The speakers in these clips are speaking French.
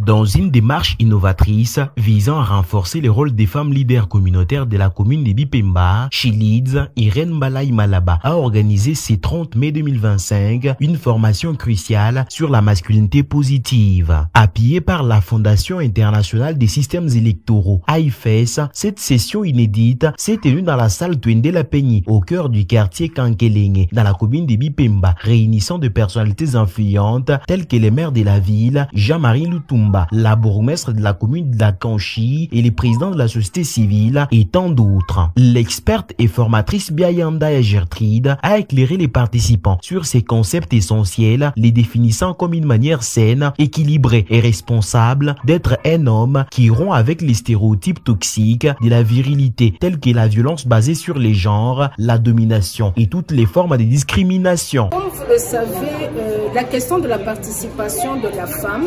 Dans une démarche innovatrice visant à renforcer le rôle des femmes leaders communautaires de la commune de Bipemba, Chilids, Irène Mbalayi Malaba a organisé ce 30 mai 2025 une formation cruciale sur la masculinité positive. Appuyée par la Fondation internationale des systèmes électoraux, AIFES, cette session inédite s'est tenue dans la salle Twendela Peigny, au cœur du quartier Kankelenge, dans la commune de Bipemba, réunissant de personnalités influentes telles que les maires de la ville, Jean-Marie Lutumba, la bourgmestre de la commune de la Kanchi et les présidents de la société civile et tant d'autres. L'experte et formatrice Biayanda Gertrude a éclairé les participants sur ces concepts essentiels, les définissant comme une manière saine, équilibrée et responsable d'être un homme qui rompt avec les stéréotypes toxiques de la virilité tels que la violence basée sur les genres, la domination et toutes les formes de discrimination. Comme vous le savez, la question de la participation de la femme,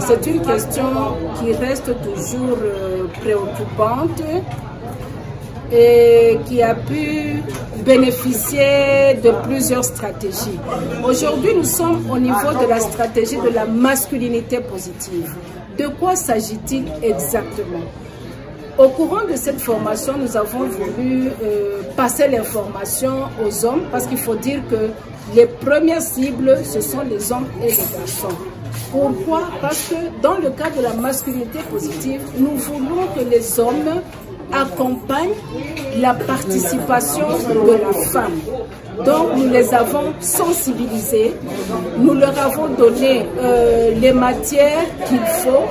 c'est une question qui reste toujours préoccupante et qui a pu bénéficier de plusieurs stratégies. Aujourd'hui, nous sommes au niveau de la stratégie de la masculinité positive. De quoi s'agit-il exactement? Au courant de cette formation, nous avons voulu passer l'information aux hommes parce qu'il faut dire que les premières cibles, ce sont les hommes et les garçons. Pourquoi? Parce que dans le cas de la masculinité positive, nous voulons que les hommes accompagnent la participation de la femme. Donc nous les avons sensibilisés, nous leur avons donné les matières qu'il faut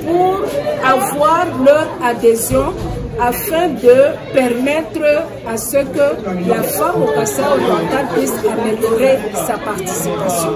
pour avoir leur adhésion afin de permettre à ce que la femme au bassin oriental puisse améliorer sa participation.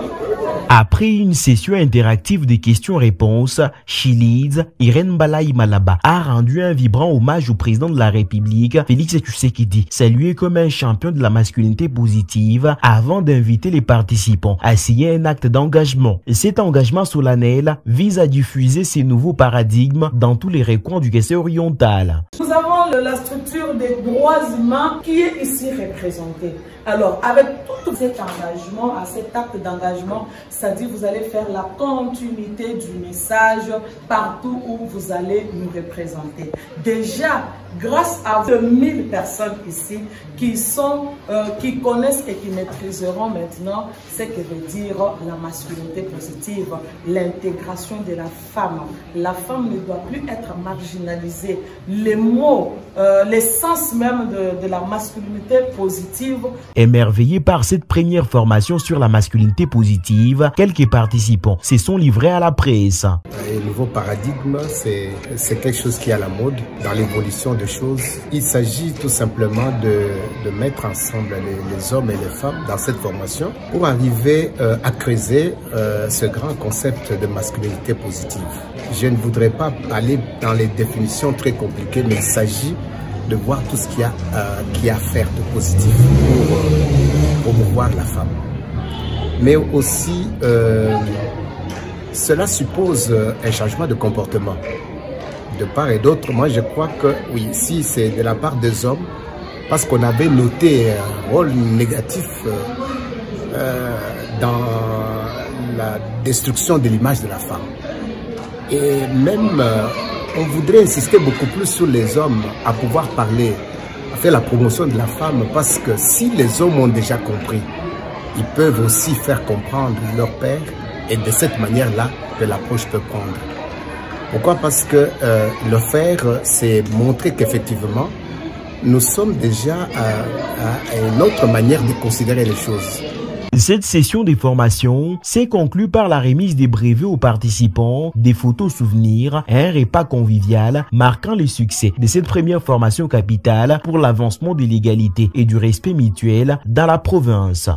Après une session interactive de questions-réponses, Chilids, Irène Mbalayi Malaba a rendu un vibrant hommage au président de la République, Félix Tshisekedi, salué comme un champion de la masculinité positive avant d'inviter les participants à signer un acte d'engagement. Cet engagement solennel vise à diffuser ces nouveaux paradigmes dans tous les recoins du Kassai oriental. Nous avons la structure des droits humains qui est ici représentée. Alors, avec tout cet engagement, à cet acte d'engagement, c'est-à-dire vous allez faire la continuité du message partout où vous allez nous représenter. Déjà, grâce à 1000 personnes ici qui connaissent et qui maîtriseront maintenant ce que veut dire la masculinité positive, l'intégration de la femme. La femme ne doit plus être marginalisée. Les mots, l'essence même de la masculinité positive. Émerveillés par cette première formation sur la masculinité positive, quelques participants se sont livrés à la presse. Le nouveau paradigme, c'est quelque chose qui est à la mode dans l'évolution des choses. Il s'agit tout simplement de mettre ensemble les hommes et les femmes dans cette formation pour arriver à creuser ce grand concept de masculinité positive. Je ne voudrais pas aller dans les définitions très compliquées, mais il s'agit de voir tout ce qu'il y a à faire de positif pour promouvoir la femme. Mais aussi, cela suppose un changement de comportement. De part et d'autre, moi je crois que oui, si c'est de la part des hommes, parce qu'on avait noté un rôle négatif dans la destruction de l'image de la femme. Et même, on voudrait insister beaucoup plus sur les hommes à pouvoir parler, à faire la promotion de la femme, parce que si les hommes ont déjà compris, ils peuvent aussi faire comprendre leur père, et de cette manière-là que l'approche peut prendre. Pourquoi? Parce que le faire, c'est montrer qu'effectivement, nous sommes déjà à une autre manière de considérer les choses. Cette session de formation s'est conclue par la remise des brevets aux participants, des photos souvenirs, un repas convivial marquant le succès de cette première formation capitale pour l'avancement de l'égalité et du respect mutuel dans la province.